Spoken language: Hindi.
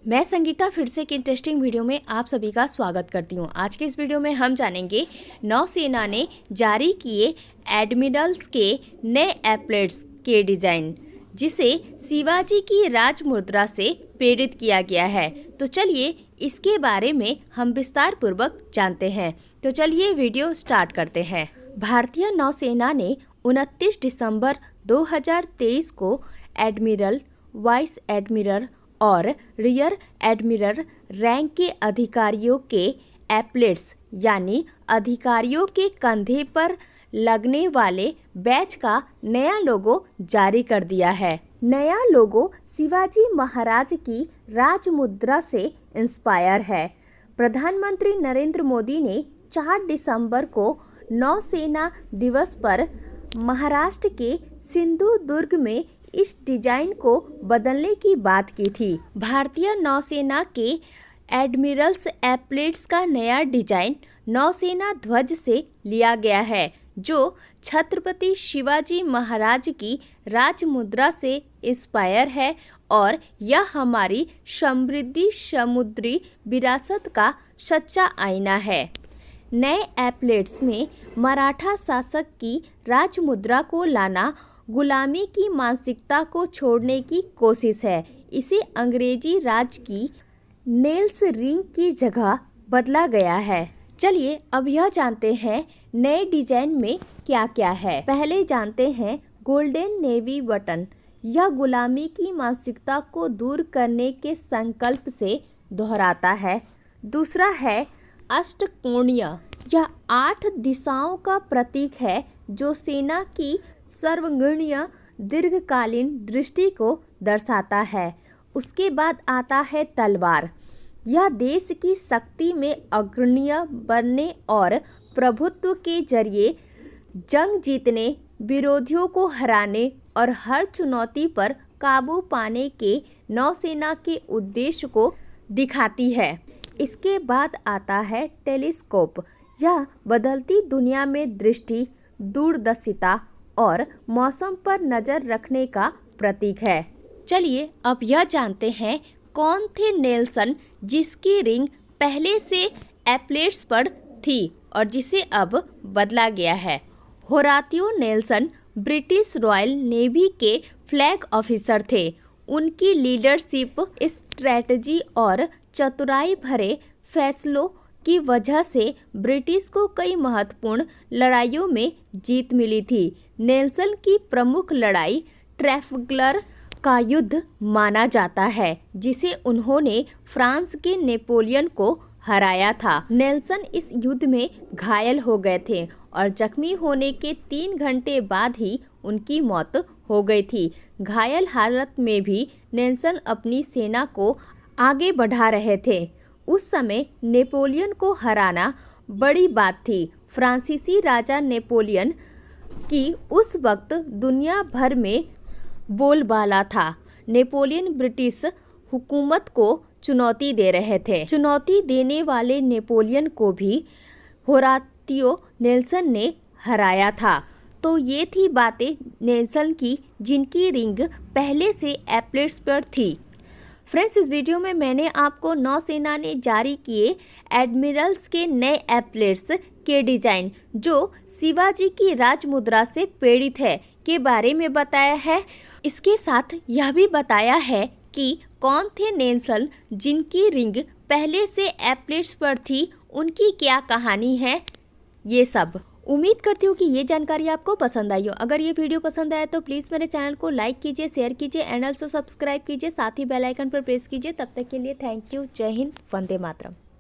मैं संगीता फिर से एक इंटरेस्टिंग वीडियो में आप सभी का स्वागत करती हूँ। आज के इस वीडियो में हम जानेंगे नौसेना ने जारी किए एडमिरल्स के नए एप्लेट्स के डिज़ाइन, जिसे शिवाजी की राज मुद्रा से प्रेरित किया गया है। तो चलिए इसके बारे में हम विस्तार पूर्वक जानते हैं। तो चलिए वीडियो स्टार्ट करते हैं। भारतीय नौसेना ने 29 दिसंबर 2023 को एडमिरल, वाइस एडमिरल और रियर एडमिरल रैंक के अधिकारियों के एप्लेट्स यानी अधिकारियों के कंधे पर लगने वाले बैच का नया लोगो जारी कर दिया है। नया लोगो शिवाजी महाराज की राजमुद्रा से इंस्पायर है। प्रधानमंत्री नरेंद्र मोदी ने 4 दिसंबर को नौसेना दिवस पर महाराष्ट्र के सिंधुदुर्ग में इस डिजाइन को बदलने की बात की थी। भारतीय नौसेना के एडमिरल्स एप्लेट्स का नया डिजाइन नौसेना ध्वज से लिया गया है, जो छत्रपति शिवाजी महाराज की राजमुद्रा से इंस्पायर है और यह हमारी समृद्धि समुद्री विरासत का सच्चा आईना है। नए एप्लेट्स में मराठा शासक की राजमुद्रा को लाना गुलामी की मानसिकता को छोड़ने की कोशिश है। इसे अंग्रेजी राज की नेल्स रिंग की जगह बदला गया है। चलिए अब यह जानते हैं नए डिजाइन में क्या क्या है। पहले जानते हैं गोल्डन नेवी बटन। यह गुलामी की मानसिकता को दूर करने के संकल्प से दोहराता है। दूसरा है अष्टकोणीय। यह 8 दिशाओं का प्रतीक है, जो सेना की सर्वगणीय दीर्घकालीन दृष्टि को दर्शाता है। उसके बाद आता है तलवार। यह देश की शक्ति में अग्रणीय बनने और प्रभुत्व के जरिए जंग जीतने, विरोधियों को हराने और हर चुनौती पर काबू पाने के नौसेना के उद्देश्य को दिखाती है। इसके बाद आता है टेलीस्कोप। यह बदलती दुनिया में दृष्टि, दूरदर्शिता और मौसम पर नज़र रखने का प्रतीक है। चलिए अब यह जानते हैं कौन थे नेल्सन, जिसकी रिंग पहले से एप्लेट्स पर थी और जिसे अब बदला गया है। होरातियो नेल्सन ब्रिटिश रॉयल नेवी के फ्लैग ऑफिसर थे। उनकी लीडरशिप, स्ट्रेटजी और चतुराई भरे फैसलों की वजह से ब्रिटिश को कई महत्वपूर्ण लड़ाइयों में जीत मिली थी। नेल्सन की प्रमुख लड़ाई ट्रैफल्गर का युद्ध माना जाता है, जिसे उन्होंने फ्रांस के नेपोलियन को हराया था। नेल्सन इस युद्ध में घायल हो गए थे और जख्मी होने के 3 घंटे बाद ही उनकी मौत हो गई थी। घायल हालत में भी नेल्सन अपनी सेना को आगे बढ़ा रहे थे। उस समय नेपोलियन को हराना बड़ी बात थी। फ्रांसीसी राजा नेपोलियन की उस वक्त दुनिया भर में बोलबाला था। नेपोलियन ब्रिटिश हुकूमत को चुनौती दे रहे थे। चुनौती देने वाले नेपोलियन को भी होरातियो नेल्सन ने हराया था। तो ये थी बातें नेल्सन की, जिनकी रिंग पहले से एप्लेट्स पर थी। फ्रेंड्स, इस वीडियो में मैंने आपको नौसेना ने जारी किए एडमिरल्स के नए एप्लेट्स के डिज़ाइन, जो शिवाजी की राजमुद्रा से प्रेरित है, के बारे में बताया है। इसके साथ यह भी बताया है कि कौन थे नेल्सन, जिनकी रिंग पहले से एप्लेट्स पर थी, उनकी क्या कहानी है, ये सब। उम्मीद करती हूँ कि ये जानकारी आपको पसंद आई हो। अगर ये वीडियो पसंद आया तो प्लीज़ मेरे चैनल को लाइक कीजिए, शेयर कीजिए एंड ऑल्सो सब्सक्राइब कीजिए। साथ ही बेल आइकन पर प्रेस कीजिए। तब तक के लिए थैंक यू। जय हिंद, वंदे मातरम।